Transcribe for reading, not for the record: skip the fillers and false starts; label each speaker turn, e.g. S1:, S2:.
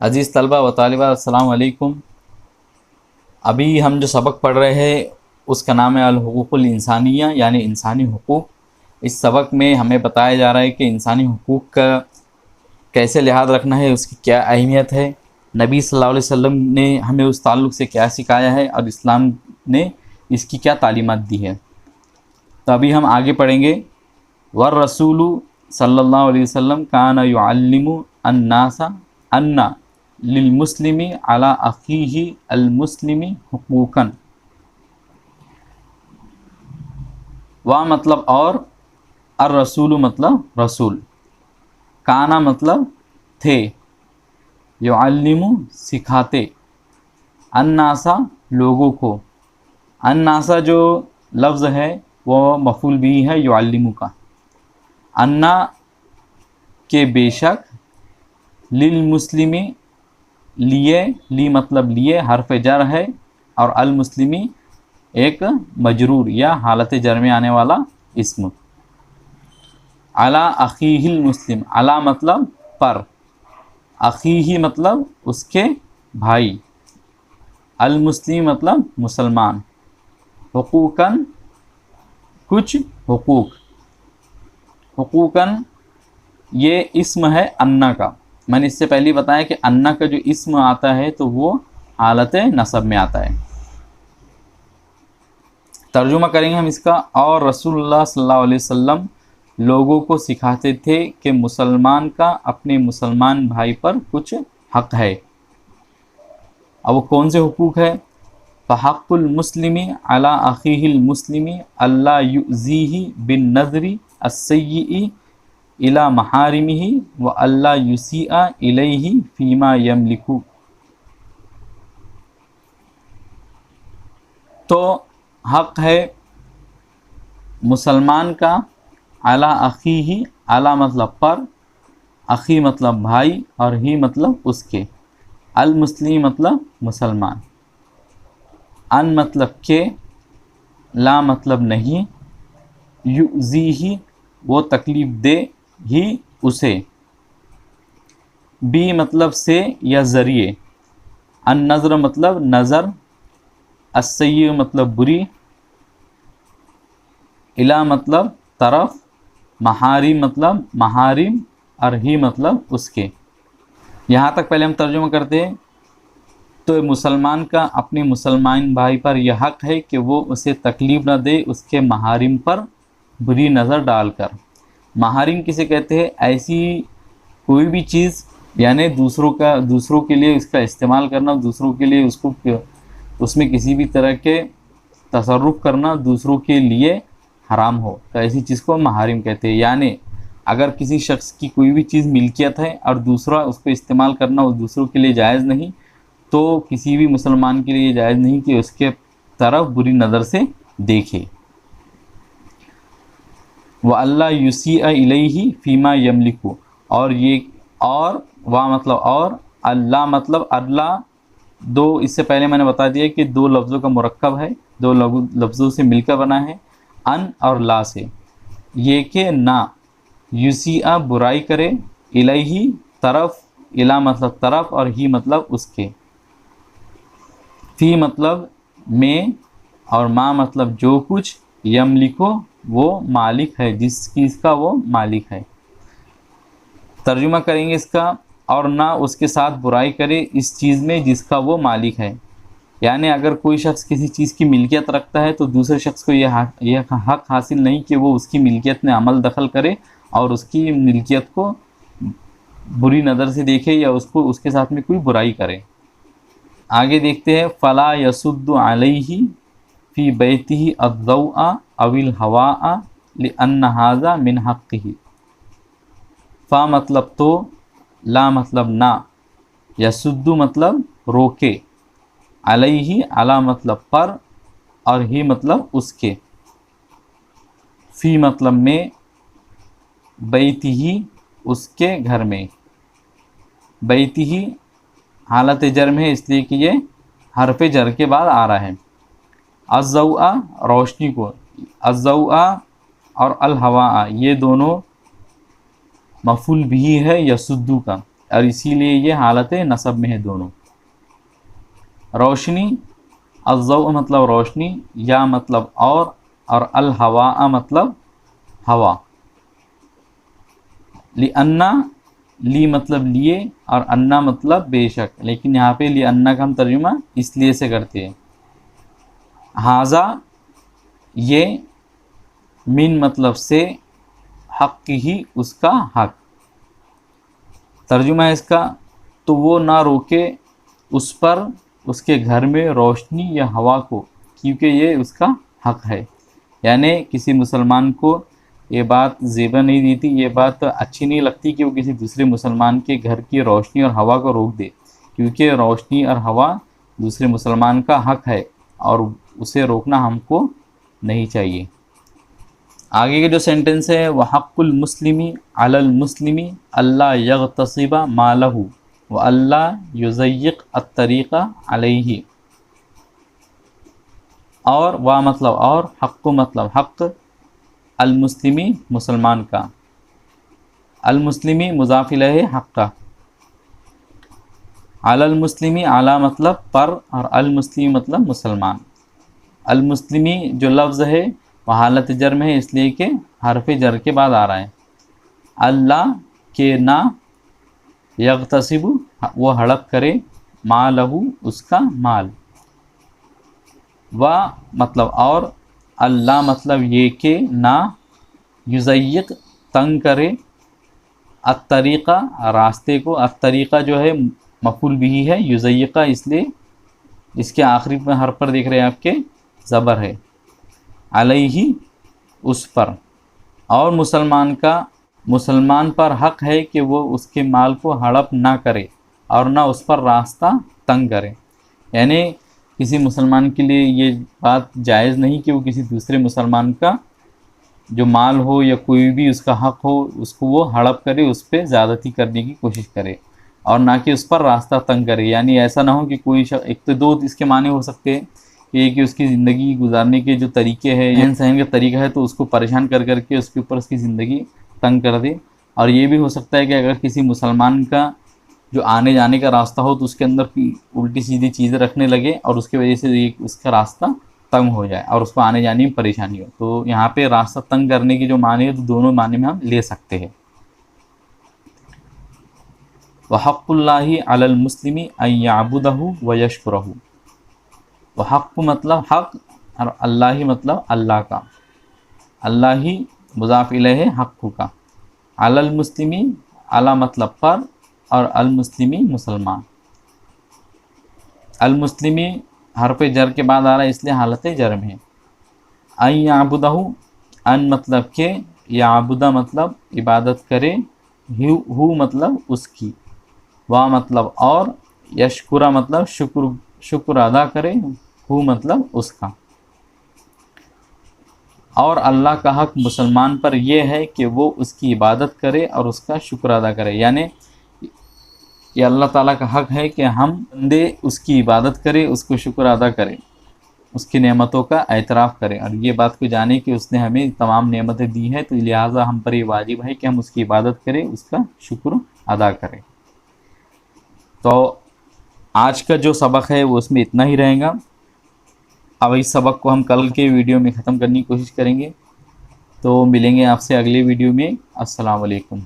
S1: عزیز طلبہ و طالبات السلام علیکم۔ ابھی ہم جو سبق پڑھ رہے ہیں اس کا نام ہے الحقوق الانسانیہ، یعنی انسانی حقوق۔ اس سبق میں ہمیں بتایا جا رہا ہے کہ انسانی حقوق کا کیسے لحاظ رکھنا ہے، اس کی کیا اہمیت ہے، نبی صلی اللہ علیہ وسلم نے ہمیں اس تعلق سے کیا سکھایا ہے اور اسلام نے اس کی کیا تعلیمات دی ہے۔ تو ابھی ہم آگے پڑھیں گے۔ والرسول صلی اللہ علیہ وسلم کان یعلم الناس ان للمسلم علی اخیہ المسلم حقوقا۔ وا مطلب اور، الرسول مطلب رسول، کانا مطلب تھے، یعلم سکھاتے، الناسا لوگوں کو۔ الناسا جو لفظ ہے وہ مفعول بھی ہے یعلم کا۔ انا کے بے شک، للمسلم لیے، لی مطلب لیے حرف جر ہے، اور المسلمی ایک مجرور یا حالت جر میں آنے والا اسم۔ علی اخیہ المسلم، علی مطلب پر، اخیہ مطلب اس کے بھائی، المسلم مطلب مسلمان، حقوقاً کچھ حقوق۔ حقوقاً یہ اسم ہے انا کا۔ میں نے اس سے پہلے بتایا کہ انا کا جو اسم آتا ہے تو وہ حالت نصب میں آتا ہے۔ ترجمہ کریں گے ہم اس کا۔ اور رسول اللہ صلی اللہ علیہ وسلم لوگوں کو سکھاتے تھے کہ مسلمان کا اپنے مسلمان بھائی پر کچھ حق ہے۔ اب وہ کون سے حقوق ہے؟ فحق المسلم علی اخیہ المسلم اللہ یؤذیہ بالنظر السیئ الی محارمہ و اللہ یسیء الیہ فیما یملک۔ تو حق ہے مسلمان کا علی اخیہ، علی مطلب پر، اخی مطلب بھائی، اور ہی مطلب اس کے، المسلم مطلب مسلمان، ان مطلب کہ، لا مطلب نہیں، یؤذیہ وہ تکلیف دے، ہی اسے، بی مطلب سے یا ذریعے، النظر مطلب نظر، السیئ مطلب بری، الا مطلب طرف، محارم مطلب محارم، اور ہی مطلب اس کے۔ یہاں تک پہلے ہم ترجمہ کرتے ہیں۔ تو مسلمان کا اپنے مسلمان بھائی پر یہ حق ہے کہ وہ اسے تکلیف نہ دے اس کے محارم پر بری نظر ڈال کر۔ محارم کسے کہتے ہیں؟ ایسی کوئی بھی چیز، یعنی دوسروں کے لیے اس کا استعمال کرنا، دوسروں کے لیے اس میں کسی بھی طرح کے تصرف کرنا دوسروں کے لیے حرام ہو، تو ایسی چیز کو محارم کہتے ہیں۔ یعنی اگر کسی شخص کی کوئی بھی چیز ملکیت ہے اور دوسرا اس کو استعمال کرنا وہ دوسروں کے لیے جائز نہیں، تو کسی بھی مسلمان کے لیے جائز نہیں کہ اس کے طرف بری نظر سے دیکھے۔ وَأَلَّا يُسِيءَ إِلَيْهِ فِيمَا يَمْلِكُ، اور یہ اور، وا مطلب اور، اللہ مطلب اللہ، دو اس سے پہلے میں نے بتا دیا کہ دو لفظوں کا مرکب ہے، دو لفظوں سے مل کر بنا ہے، ان اور لا سے۔ یہ کہ نہ، یُسِیء برائی کرے، الیہ طرف، الا مطلب طرف، اور ہی مطلب اس کے، فی مطلب میں، اور ما مطلب جو کچھ، یملکو وہ مالک ہے، جس چیز کا وہ مالک ہے۔ ترجمہ کریں گے اس کا۔ اور نہ اس کے ساتھ برائی کرے اس چیز میں جس کا وہ مالک ہے۔ یعنی اگر کوئی شخص کسی چیز کی ملکیت رکھتا ہے تو دوسرے شخص کو یہ حق حاصل نہیں کہ وہ اس کی ملکیت میں عمل دخل کرے اور اس کی ملکیت کو بری نظر سے دیکھے یا اس کے ساتھ میں کوئی برائی کرے۔ آگے دیکھتے ہیں۔ فلا یسد علیہ فی بیتہ الضوء او الہواء لأن ھذا من حقہ۔ فا مطلب تو، لا مطلب نہ، یسد مطلب روکے، علیہ علی مطلب پر، اور ہی مطلب اس کے، فی مطلب میں، بیتہ اس کے گھر میں۔ بیتہ حالت جر میں ہے اس لیے کہ یہ حرف جر کے بعد آ رہا ہے۔ الضوء روشنی کو، الضوء اور الہواء یہ دونوں مفعول بھی ہے یسدو کا۔ اور اسی لیے یہ حالت نصب میں ہے دونوں. روشنی، الضوء مطلب روشنی، یا مطلب اور الہواء مطلب ہوا. لِأَنَّ، لی مطلب لیے اور انا مطلب بے شک، لیکن یہاں پہ لِأَنَّ کا ہم ترجمہ اس لیے سے کرتے ہیں. ہاذا، یہ، من مطلب سے، حق ہی اس کا حق. ترجمہ ہے اس کا، تو وہ نہ روکے اس پر اس کے گھر میں روشنی یا ہوا کو، کیونکہ یہ اس کا حق ہے. یعنی کسی مسلمان کو یہ بات زیبا نہیں دیتی، یہ بات اچھی نہیں لگتی کہ وہ کسی دوسرے مسلمان کے گھر کی روشنی اور ہوا کو روک دے، کیونکہ روشنی اور ہوا دوسرے مسلمان کا حق ہے اور اسے روکنا ہم کو نہیں چاہیے. آگے کے جو سینٹنس ہے، وَحَقُّ الْمُسْلِمِ عَلَى الْمُسْلِمِ أَلَّا يَغْتَصِبَ مَالَهُ وَأَلَّا يُضَيِّقَ الطَّرِيقَ عَلَيْهِ. اور وا مطلب اور، حق مطلب حق، المسلمی مسلمان کا، المسلمی مضاف الیہ حق کا. علی المسلمی، اعلیٰ مطلب پر اور المسلم مطلب مسلمان. المسلمی جو لفظ ہے وہ حالت جر میں ہے، اس لیے کہ حرف جر کے بعد آ رہا ہے. اللہ کے نہ، یغتصب وہ ہڑپ کرے، مالہ اس کا مال. و مطلب اور، اللہ مطلب یہ کہ نہ، یضیق تنگ کرے، الطریقہ راستے کو. الطریقہ جو ہے مفعول بھی ہے، یضیقہ اس لیے اس کے آخری میں حرف پر دیکھ رہے ہیں آپ کے زبر ہے. علیہ اس پر، اور مسلمان پر حق ہے کہ وہ اس کے مال کو ہڑپ نہ کرے اور نہ اس پر راستہ تنگ کرے. یعنی کسی مسلمان کے لیے یہ بات جائز نہیں کہ وہ کسی دوسرے مسلمان کا جو مال ہو یا کوئی بھی اس کا حق ہو اس کو وہ ہڑپ کرے، اس پہ زیادتی کرنے کی کوشش کرے اور نہ کہ اس پر راستہ تنگ کرے. یعنی ایسا نہ ہو کہ کوئی شخص، ایک تو دو اس کے معنی ہو سکتے ہیں کہ اس کی زندگی گزارنے کے جو طریقے ہیں، رہن سہن کا طریقہ ہے، تو اس کو پریشان کر کے اس کے اوپر اس کی زندگی تنگ کر دے. اور یہ بھی ہو سکتا ہے کہ اگر کسی مسلمان کا جو آنے جانے کا راستہ ہو تو اس کے اندر الٹی سیدھی چیزیں رکھنے لگے اور اس کی وجہ سے اس کا راستہ تنگ ہو جائے اور اس کو آنے جانے میں پریشانی ہو. تو یہاں پہ راستہ تنگ کرنے کی جو معنی ہے تو دونوں معنی میں ہم لے سکتے ہیں. وحق اللہ علی المسلم ان یعبدہ ویشکرہ. وحق مطلب حق اور اللہ مطلب اللہ کا. اللہ مضاف الیہ حق کا. علی المسلم، علی مطلب پر اور المسلمی مسلمان. المسلمی حرف جر کے بعد آ رہا ہے اس لیے حالت جر میں ہے. ان یعبدہ، ان مطلب کہ، یعبدہ مطلب عبادت کرے، ہو مطلب اس کی، وا مطلب اور، یشکرہ مطلب شکر ادا کرے، ہو مطلب اس کا. اور اللہ کا حق مسلمان پر یہ ہے کہ وہ اس کی عبادت کرے اور اس کا شکر ادا کرے. یعنی یہ اللہ تعالیٰ کا حق ہے کہ ہم بندے اس کی عبادت کرے، اس کو شکر ادا کرے، اس کی نعمتوں کا اعتراف کریں اور یہ بات کو جانیں کہ اس نے ہمیں تمام نعمتیں دی ہیں، تو لہٰذا ہم پر یہ واجب ہے کہ ہم اس کی عبادت کریں، اس کا شکر ادا کریں. تو آج کا جو سبق ہے وہ اس میں اتنا ہی رہے گا. اب اس سبق کو ہم کل کے ویڈیو میں ختم کرنے کی کوشش کریں گے. تو ملیں گے آپ سے اگلے ویڈیو میں. السلام علیکم.